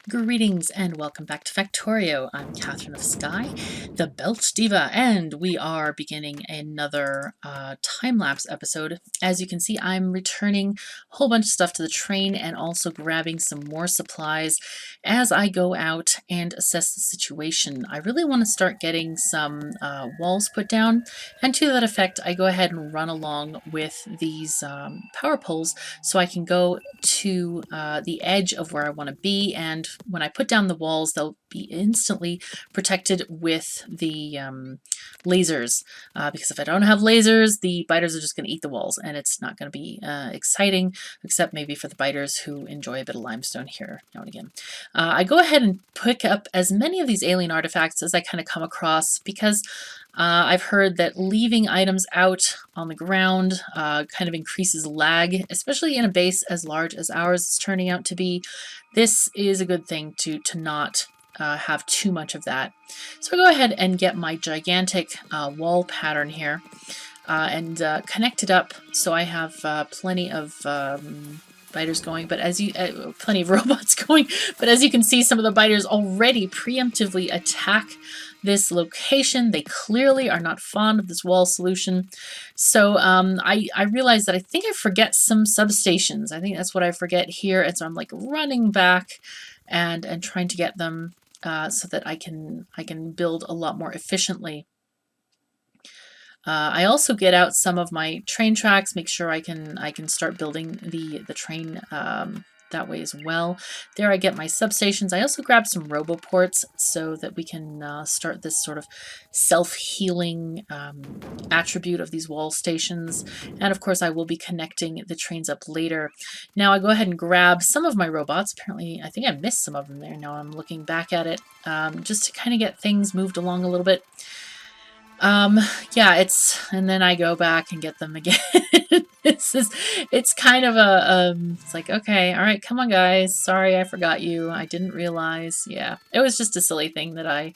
Greetings and welcome back to Factorio. I'm KatherineOfSky, the Belt Diva, and we are beginning another time-lapse episode. As you can see, I'm returning a whole bunch of stuff to the train and also grabbing some more supplies as I go out and assess the situation. I really want to start getting some walls put down, and to that effect, I go ahead and run along with these power poles so I can go to the edge of where I want to be, and when I put down the walls, they'll be instantly protected with the lasers, because if I don't have lasers, the biters are just going to eat the walls, and it's not going to be exciting, except maybe for the biters who enjoy a bit of limestone here now and again. I go ahead and pick up as many of these alien artifacts as I kind of come across, because I've heard that leaving items out on the ground kind of increases lag, especially in a base as large as ours is turning out to be. This is a good thing to not have too much of that. So I go ahead and get my gigantic wall pattern here and connect it up so I have plenty of biters going, but as you plenty of robots going, but as you can see, some of the biters already preemptively attack this location. They clearly are not fond of this wall solution. So I realized that I think I forget some substations. I think that's what I forget here, and so I'm like running back and trying to get them so that I can build a lot more efficiently. I also get out some of my train tracks, make sure I can start building the train that way as well. There I get my substations. I also grab some Roboports so that we can start this sort of self-healing attribute of these wall stations. And of course I will be connecting the trains up later. Now I go ahead and grab some of my robots. Apparently I think I missed some of them there. Now I'm looking back at it just to kind of get things moved along a little bit. Yeah, and then I go back and get them again. It's kind of it's like, okay, all right, come on guys, sorry I forgot you, I didn't realize. Yeah, it was just a silly thing that I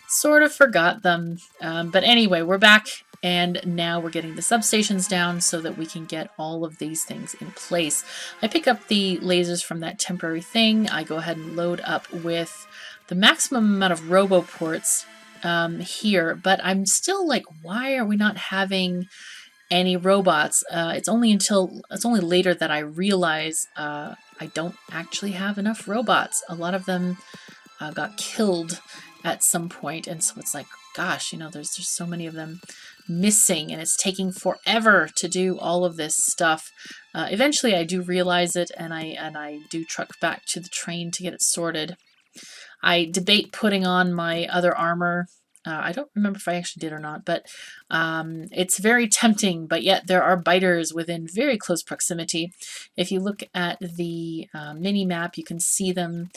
sort of forgot them. But anyway, we're back, and now we're getting the substations down so that we can get all of these things in place. I pick up the lasers from that temporary thing. I go ahead and load up with the maximum amount of Roboports here, but I'm still like, why are we not having any robots? It's only later that I realize I don't actually have enough robots. A lot of them got killed at some point, and so it's like, gosh, you know, there's so many of them missing, and it's taking forever to do all of this stuff. Eventually I do realize it, and I do truck back to the train to get it sorted. I debate putting on my other armor. I don't remember if I actually did or not, but it's very tempting, but yet there are biters within very close proximity. If you look at the mini-map, you can see them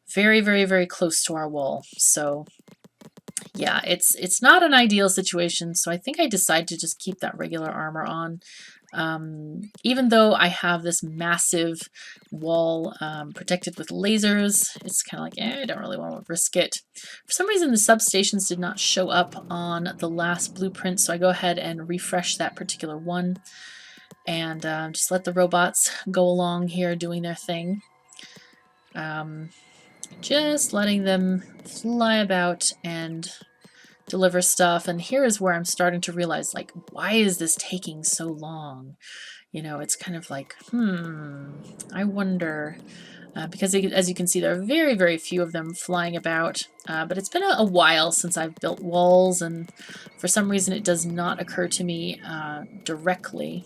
very, very, very close to our wall. So yeah, it's not an ideal situation, so I think I decided to just keep that regular armor on. Even though I have this massive wall protected with lasers, it's kind of like, I don't really want to risk it. For some reason, the substations did not show up on the last blueprint, so I go ahead and refresh that particular one and just let the robots go along here doing their thing. Just letting them fly about and deliver stuff, and here is where I'm starting to realize, like, why is this taking so long? You know, it's kind of like, I wonder, because as you can see, there are very, very few of them flying about, but it's been a while since I've built walls, and for some reason it does not occur to me directly.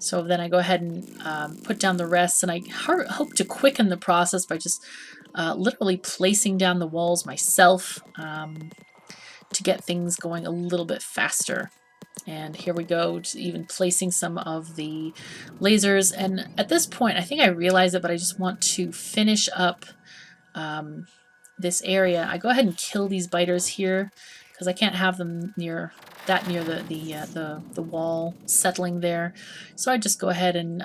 So then I go ahead and put down the rest, and I hope to quicken the process by just literally placing down the walls myself to get things going a little bit faster. And here we go, to even placing some of the lasers. And at this point, I think I realize it, but I just want to finish up this area. I go ahead and kill these biters here because I can't have them near the wall settling there. So I just go ahead and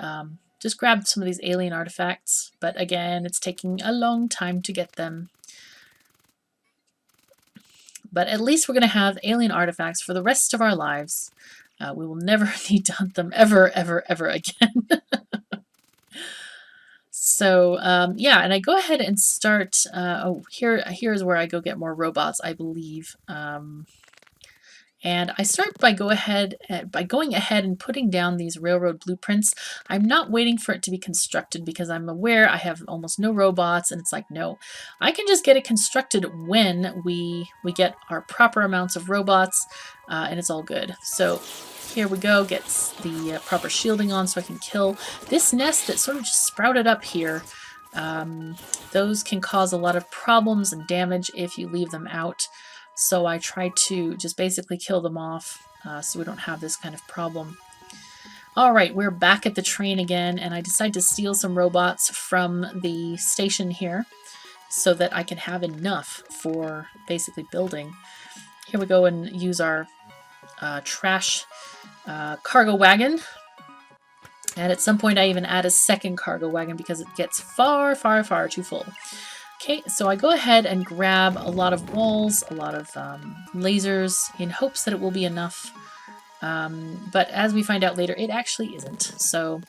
just grab some of these alien artifacts. But again, it's taking a long time to get them. But at least we're going to have alien artifacts for the rest of our lives. We will never need to hunt them ever, ever, ever again. So So yeah, and I go ahead and start. Oh, here's where I go get more robots, I believe. And I start by going ahead and putting down these railroad blueprints. I'm not waiting for it to be constructed because I'm aware I have almost no robots, and it's like, no, I can just get it constructed when we get our proper amounts of robots, and it's all good. So here we go, gets the proper shielding on so I can kill this nest that sort of just sprouted up here. Those can cause a lot of problems and damage if you leave them out. So I try to just basically kill them off so we don't have this kind of problem. Alright, we're back at the train again, and I decide to steal some robots from the station here so that I can have enough for basically building. Here we go and use our trash cargo wagon. And at some point I even add a second cargo wagon because it gets far, far, far too full. Okay, so I go ahead and grab a lot of walls, a lot of lasers, in hopes that it will be enough. But as we find out later, it actually isn't. So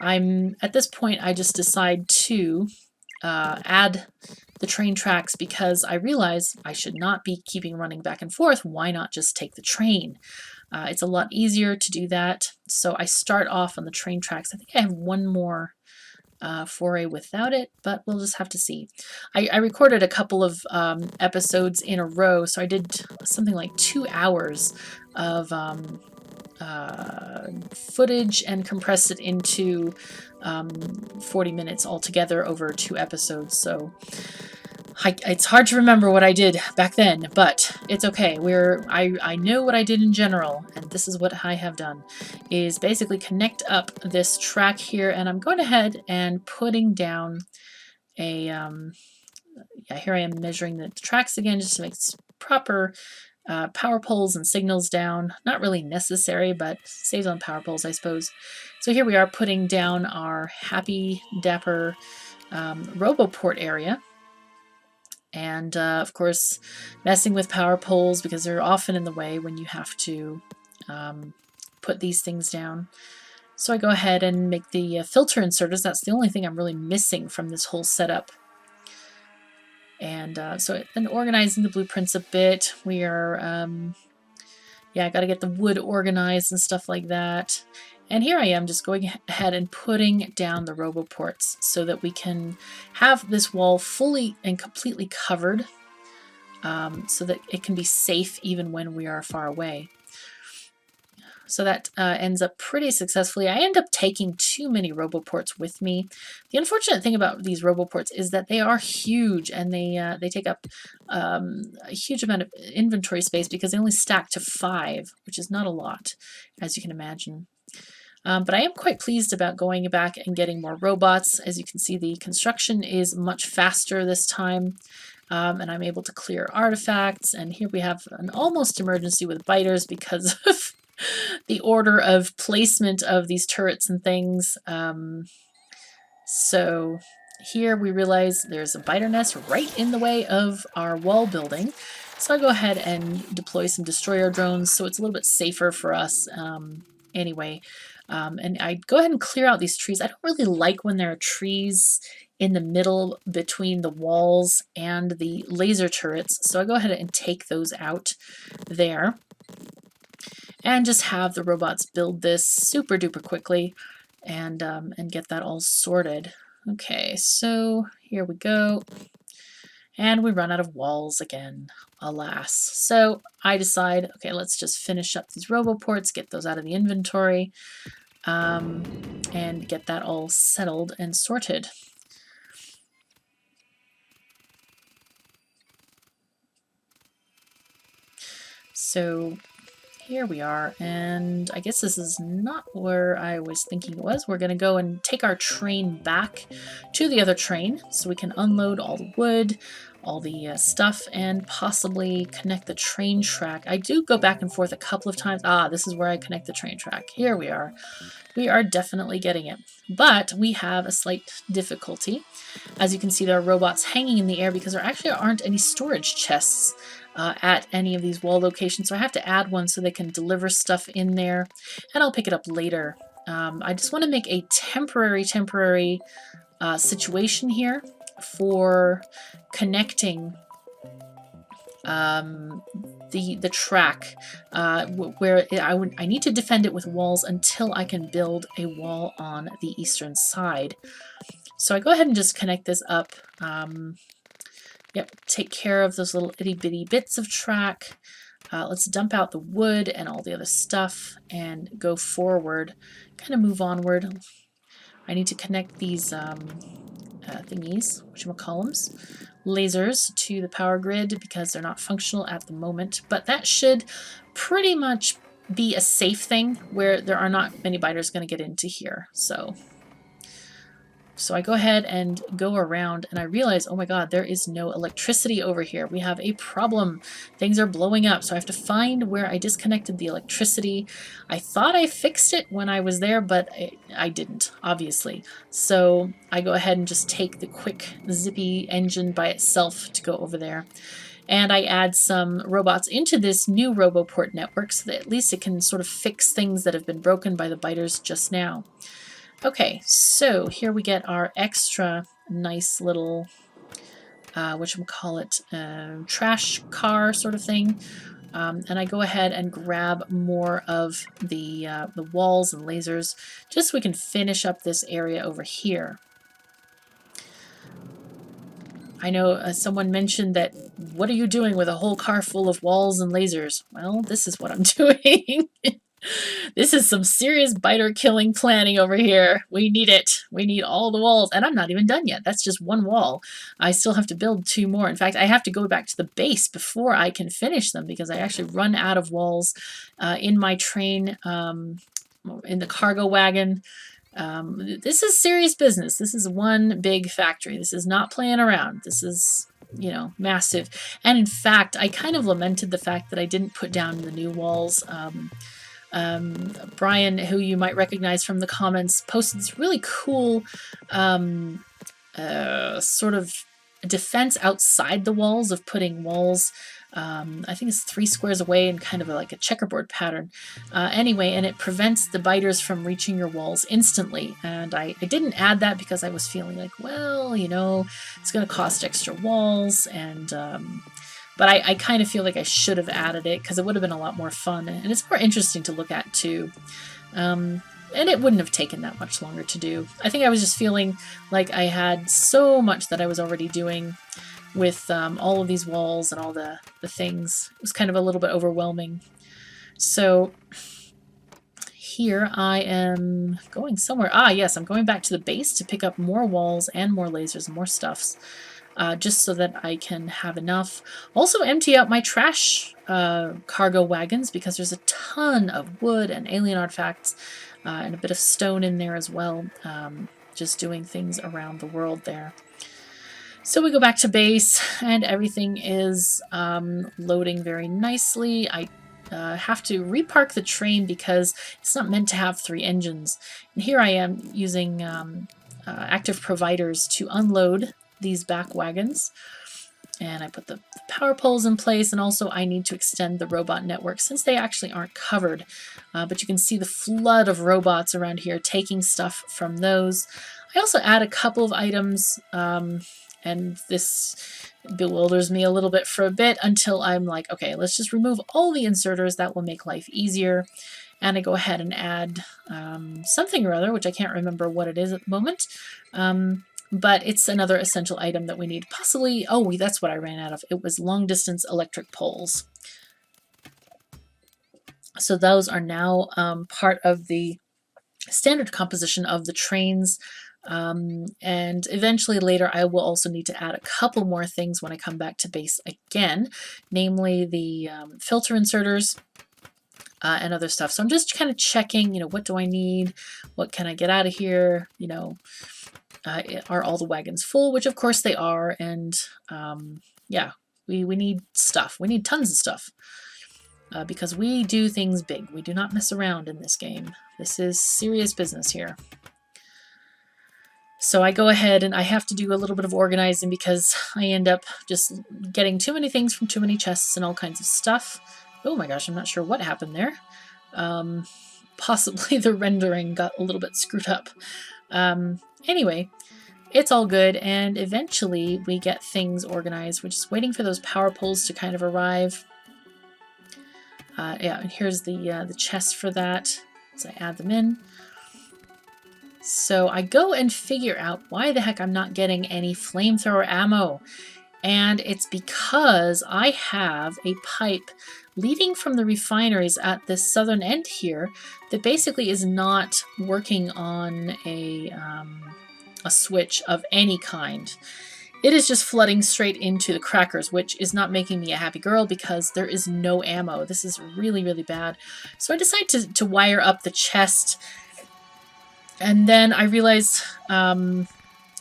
at this point, I just decide to add the train tracks because I realize I should not be keeping running back and forth. Why not just take the train? It's a lot easier to do that. So I start off on the train tracks. I think I have one more foray without it, but we'll just have to see. I recorded a couple of episodes in a row, so I did something like 2 hours of footage and compressed it into 40 minutes altogether over 2 episodes. So it's hard to remember what I did back then, but it's okay. I know what I did in general, and this is what I have done, is basically connect up this track here, and I'm going ahead and putting down a, yeah, here I am measuring the tracks again just to make proper power poles and signals down. Not really necessary, but saves on power poles, I suppose. So here we are putting down our happy, dapper Roboport area. And of course, messing with power poles because they're often in the way when you have to put these things down. So I go ahead and make the filter inserters. That's the only thing I'm really missing from this whole setup. And so then organizing the blueprints a bit. We are, yeah, I got to get the wood organized and stuff like that. And here I am just going ahead and putting down the Roboports so that we can have this wall fully and completely covered so that it can be safe even when we are far away. So that ends up pretty successfully. I end up taking too many Roboports with me. The unfortunate thing about these Roboports is that they are huge and they take up a huge amount of inventory space because they only stack to 5, which is not a lot, as you can imagine. But I am quite pleased about going back and getting more robots. As you can see, the construction is much faster this time, and I'm able to clear artifacts. And here we have an almost emergency with biters because of the order of placement of these turrets and things. So here we realize there's a biter nest right in the way of our wall building. So I go ahead and deploy some destroyer drones so it's a little bit safer for us anyway. And I go ahead and clear out these trees. I don't really like when there are trees in the middle between the walls and the laser turrets. So I go ahead and take those out there. And just have the robots build this super duper quickly and get that all sorted. Okay, so here we go. And we run out of walls again, alas. So I decide, okay, let's just finish up these Roboports, get those out of the inventory, and get that all settled and sorted. So here we are, and I guess this is not where I was thinking it was. We're going to go and take our train back to the other train so we can unload all the wood, all the stuff, and possibly connect the train track. I do go back and forth a couple of times. Ah, this is where I connect the train track. Here we are. We are definitely getting it. But we have a slight difficulty. As you can see, there are robots hanging in the air because there actually aren't any storage chests at any of these wall locations. So I have to add one so they can deliver stuff in there. And I'll pick it up later. I just want to make a temporary situation here for connecting the track where I need to defend it with walls until I can build a wall on the eastern side. So I go ahead and just connect this up. Yep, take care of those little itty bitty bits of track. Let's dump out the wood and all the other stuff and go forward, kind of move onward. I need to connect these thingies, whatchamacallums, lasers to the power grid because they're not functional at the moment, but that should pretty much be a safe thing where there are not many biters going to get into here. So I go ahead and go around and I realize, oh my god, there is no electricity over here. We have a problem. Things are blowing up. So I have to find where I disconnected the electricity. I thought I fixed it when I was there, but I didn't, obviously. So I go ahead and just take the quick zippy engine by itself to go over there. And I add some robots into this new Roboport network so that at least it can sort of fix things that have been broken by the biters just now. Okay, so here we get our extra nice little, trash car sort of thing. And I go ahead and grab more of the walls and lasers just so we can finish up this area over here. I know someone mentioned that, what are you doing with a whole car full of walls and lasers? Well, this is what I'm doing. This is some serious biter killing planning over here. We need it. We need all the walls. And I'm not even done yet. That's just one wall. I still have to build 2 more. In fact, I have to go back to the base before I can finish them because I actually run out of walls in my train, in the cargo wagon. This is serious business. This is one big factory. This is not playing around. This is, you know, massive. And in fact, I kind of lamented the fact that I didn't put down the new walls. Brian, who you might recognize from the comments, posted this really cool sort of defense outside the walls of putting walls, I think it's 3 squares away in kind of like a checkerboard pattern. Anyway, and it prevents the biters from reaching your walls instantly. And I didn't add that because I was feeling like, well, you know, it's going to cost extra walls and... But I kind of feel like I should have added it because it would have been a lot more fun. And it's more interesting to look at too. And it wouldn't have taken that much longer to do. I think I was just feeling like I had so much that I was already doing with all of these walls and all the things. It was kind of a little bit overwhelming. So here I am going somewhere. Ah, yes, I'm going back to the base to pick up more walls and more lasers and more stuffs. Just so that I can have enough. Also empty out my trash cargo wagons because there's a ton of wood and alien artifacts and a bit of stone in there as well. Just doing things around the world there. So we go back to base and everything is loading very nicely. I have to repark the train because it's not meant to have 3 engines. And here I am using active providers to unload these back wagons, and I put the power poles in place, and also I need to extend the robot network since they actually aren't covered, but you can see the flood of robots around here taking stuff from those. I also add a couple of items, and this bewilders me a little bit for a bit until I'm like, okay, let's just remove all the inserters. That will make life easier. And I go ahead and add something or other, which I can't remember what it is at the moment. But it's another essential item that we need. Possibly, oh, that's what I ran out of. It was long-distance electric poles. So those are now part of the standard composition of the trains. And eventually later I will also need to add a couple more things when I come back to base again, namely the filter inserters and other stuff. So I'm just kind of checking, you know, what do I need? What can I get out of here? You know, are all the wagons full? Which of course they are. And yeah, we need stuff. We need tons of stuff. Because we do things big. We do not mess around in this game. This is serious business here. So I go ahead and I have to do a little bit of organizing because I end up just getting too many things from too many chests and all kinds of stuff. Oh my gosh, I'm not sure what happened there. Possibly the rendering got a little bit screwed up. Anyway, it's all good, and eventually we get things organized. We're just waiting for those power poles to kind of arrive. Yeah, and here's the chest for that as I add them in. So I go and figure out why the heck I'm not getting any flamethrower ammo. And it's because I have a pipe leading from the refineries at this southern end here that basically is not working on a switch of any kind. It is just flooding straight into the crackers, which is not making me a happy girl because there is no ammo. This is really, really bad. So I decide to wire up the chest, and then I realize, and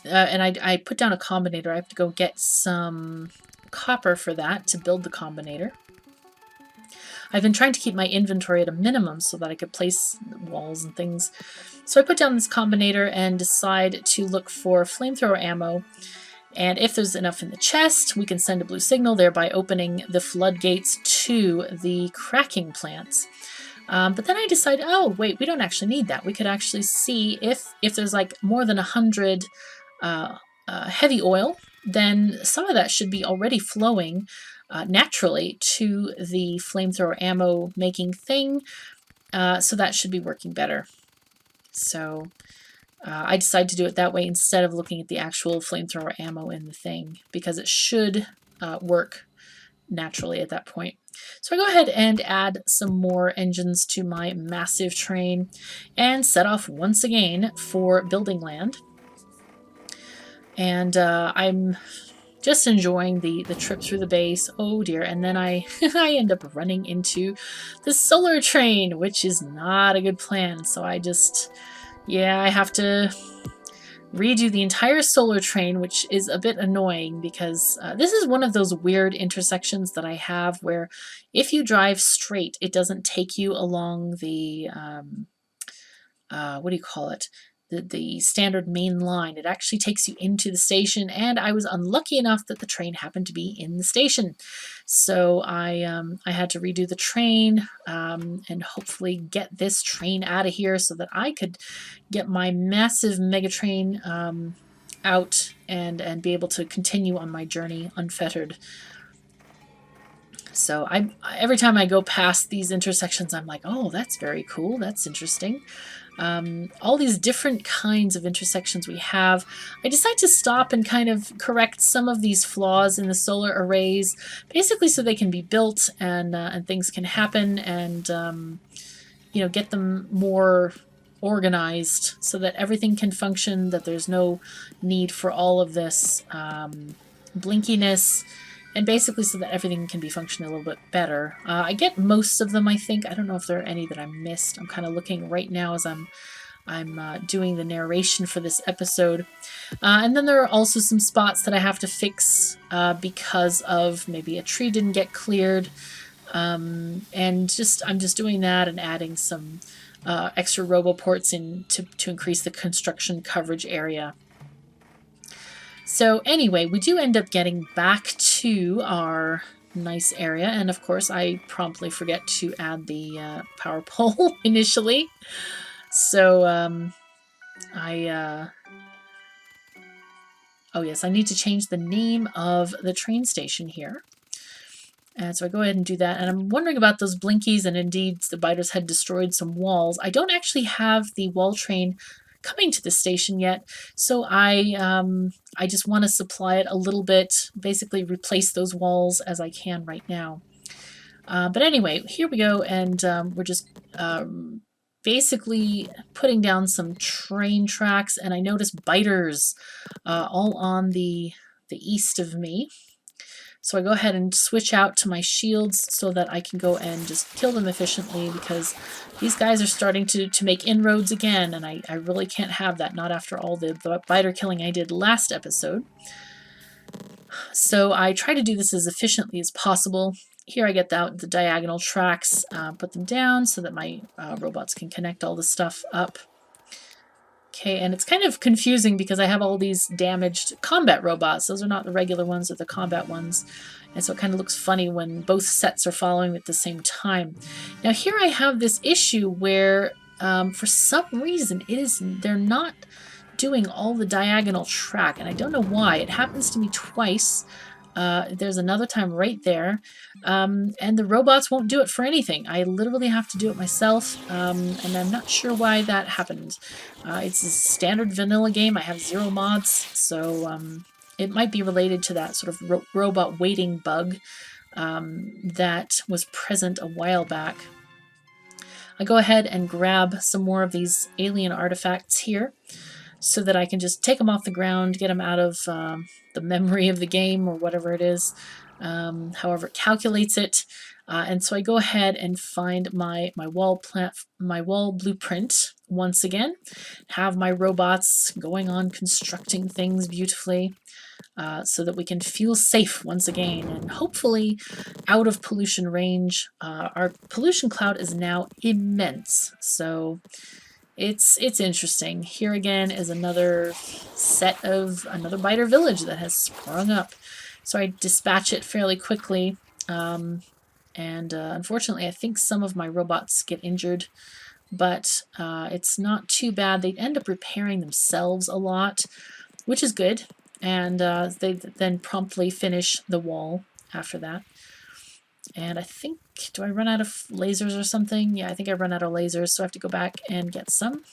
I put down a combinator. I have to go get some copper for that to build the combinator. I've been trying to keep my inventory at a minimum so that I could place walls and things. So I put down this combinator and decide to look for flamethrower ammo. And if there's enough in the chest, we can send a blue signal, thereby opening the floodgates to the cracking plants. But then I decided, oh, wait, we don't actually need that. We could actually see if there's like more than 100 heavy oil, then some of that should be already flowing naturally to the flamethrower ammo making thing. So that should be working better. So I decided to do it that way instead of looking at the actual flamethrower ammo in the thing, because it should work naturally at that point. So I go ahead and add some more engines to my massive train and set off once again for building land. And I'm just enjoying the trip through the base. Oh dear, and then I end up running into the solar train, which is not a good plan. So I just, yeah, I have to redo the entire solar train, which is a bit annoying because this is one of those weird intersections that I have where if you drive straight, it doesn't take you along the, what do you call it? The standard main line. It actually takes you into the station, and I was unlucky enough that the train happened to be in the station. So I had to redo the train and hopefully get this train out of here so that I could get my massive mega train out and be able to continue on my journey unfettered. So every time I go past these intersections, I'm like, oh, that's very cool. That's interesting. All these different kinds of intersections we have. I decide to stop and kind of correct some of these flaws in the solar arrays, basically so they can be built and things can happen, and you know, get them more organized so that everything can function, that there's no need for all of this blinkiness, and basically so that everything can be functioning a little bit better. I get most of them, I think. I don't know if there are any that I missed. I'm kind of looking right now as I'm doing the narration for this episode. And then there are also some spots that I have to fix because of maybe a tree didn't get cleared. And I'm just doing that and adding some extra Roboports in to increase the construction coverage area. So anyway, we do end up getting back to our nice area, and of course I promptly forget to add the power pole initially. So oh yes, I need to change the name of the train station here. And so I go ahead and do that, and I'm wondering about those blinkies, and indeed the biters had destroyed some walls. I don't actually have the wall train coming to the station yet, so I just want to supply it a little bit, basically replace those walls as I can right now. But anyway, here we go, and we're just basically putting down some train tracks, and I notice biters all on the east of me. So I go ahead and switch out to my shields so that I can go and just kill them efficiently, because these guys are starting to make inroads again, and I really can't have that, not after all the biter killing I did last episode. So I try to do this as efficiently as possible. Here I get the diagonal tracks, put them down so that my robots can connect all the stuff up. Okay, and it's kind of confusing because I have all these damaged combat robots. Those are not the regular ones, they're the combat ones. And so it kind of looks funny when both sets are following at the same time. Now here I have this issue where for some reason they're not doing all the diagonal track, and I don't know why. It happens to me twice. There's another time right there, and the robots won't do it for anything. I literally have to do it myself, and I'm not sure why that happened. It's a standard vanilla game. I have 0 mods, so it might be related to that sort of robot waiting bug that was present a while back. I go ahead and grab some more of these alien artifacts here so that I can just take them off the ground, get them out of the memory of the game or whatever it is, however it calculates it. And so I go ahead and find my wall blueprint once again, have my robots going on constructing things beautifully. So that we can feel safe once again and hopefully out of pollution range. Our pollution cloud is now immense, so it's interesting. Here again is another set of another biter village that has sprung up. So I dispatch it fairly quickly, and unfortunately I think some of my robots get injured, but it's not too bad. They end up repairing themselves a lot, which is good. And they then promptly finish the wall after that. And I think, do I run out of lasers or something? Yeah, I think I run out of lasers, so I have to go back and get some.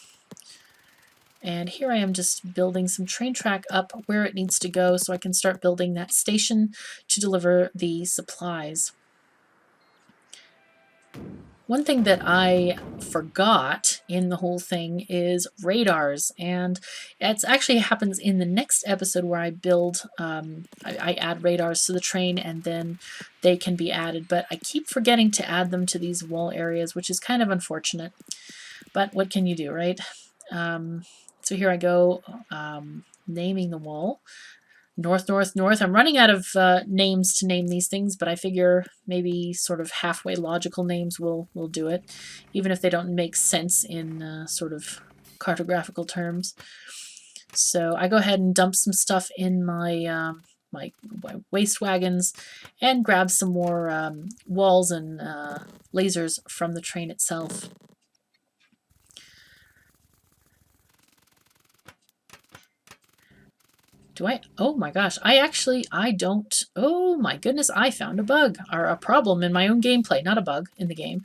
And here I am just building some train track up where it needs to go so I can start building that station to deliver the supplies. One thing that I forgot in the whole thing is radars, and it actually happens in the next episode where I build, I add radars to the train and then they can be added, but I keep forgetting to add them to these wall areas, which is kind of unfortunate, but what can you do, right? So here I go, naming the wall. North, north, north. I'm running out of names to name these things, but I figure maybe sort of halfway logical names will do it, even if they don't make sense in sort of cartographical terms. So I go ahead and dump some stuff in my my waste wagons and grab some more walls and lasers from the train itself. Oh my gosh, I don't, oh my goodness, I found a bug, or a problem in my own gameplay, not a bug in the game,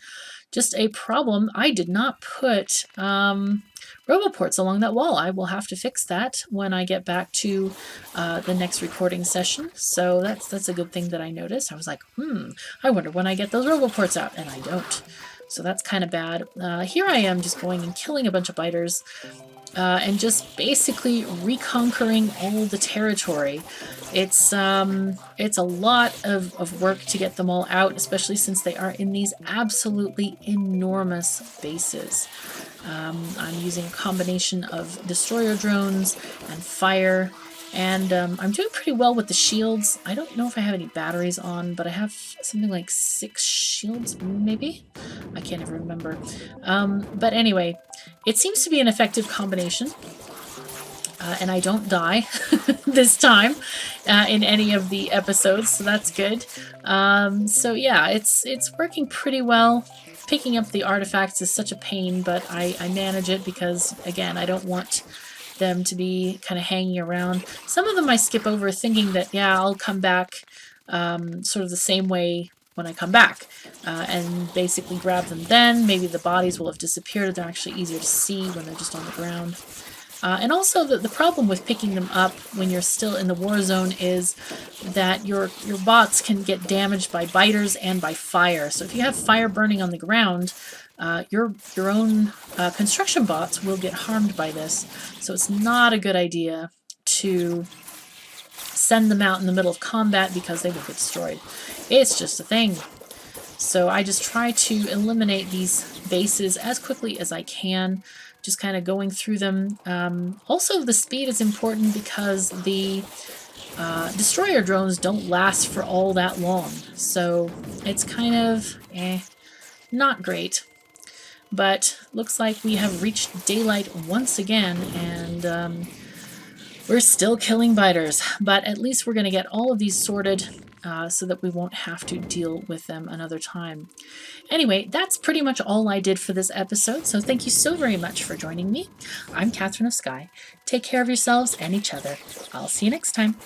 just a problem. I did not put Roboports along that wall. I will have to fix that when I get back to the next recording session, so that's a good thing that I noticed. I was like, I wonder when I get those Roboports out, and I don't. So that's kind of bad. Here I am just going and killing a bunch of biters. And just basically reconquering all the territory. It's a lot of work to get them all out, especially since they are in these absolutely enormous bases. I'm using a combination of destroyer drones and fire, and I'm doing pretty well with the shields. I don't know if I have any batteries on, but I have something like 6 shields, maybe? I can't even remember. But anyway, it seems to be an effective combination, and I don't die this time in any of the episodes, so that's good. So yeah, it's working pretty well. Picking up the artifacts is such a pain, but I manage it because, again, I don't want them to be kind of hanging around. Some of them I skip over thinking that, yeah, I'll come back sort of the same way when I come back and basically grab them then. Maybe the bodies will have disappeared. They're actually easier to see when they're just on the ground. And also the problem with picking them up when you're still in the war zone is that your bots can get damaged by biters and by fire. So if you have fire burning on the ground, your own construction bots will get harmed by this. So it's not a good idea to send them out in the middle of combat because they will get destroyed. It's just a thing. So I just try to eliminate these bases as quickly as I can, just kind of going through them. Also, the speed is important because the destroyer drones don't last for all that long. So it's kind of not great. But looks like we have reached daylight once again, and We're still killing biters, but at least we're going to get all of these sorted so that we won't have to deal with them another time. Anyway, that's pretty much all I did for this episode, so thank you so very much for joining me. I'm Katherine of Sky. Take care of yourselves and each other. I'll see you next time.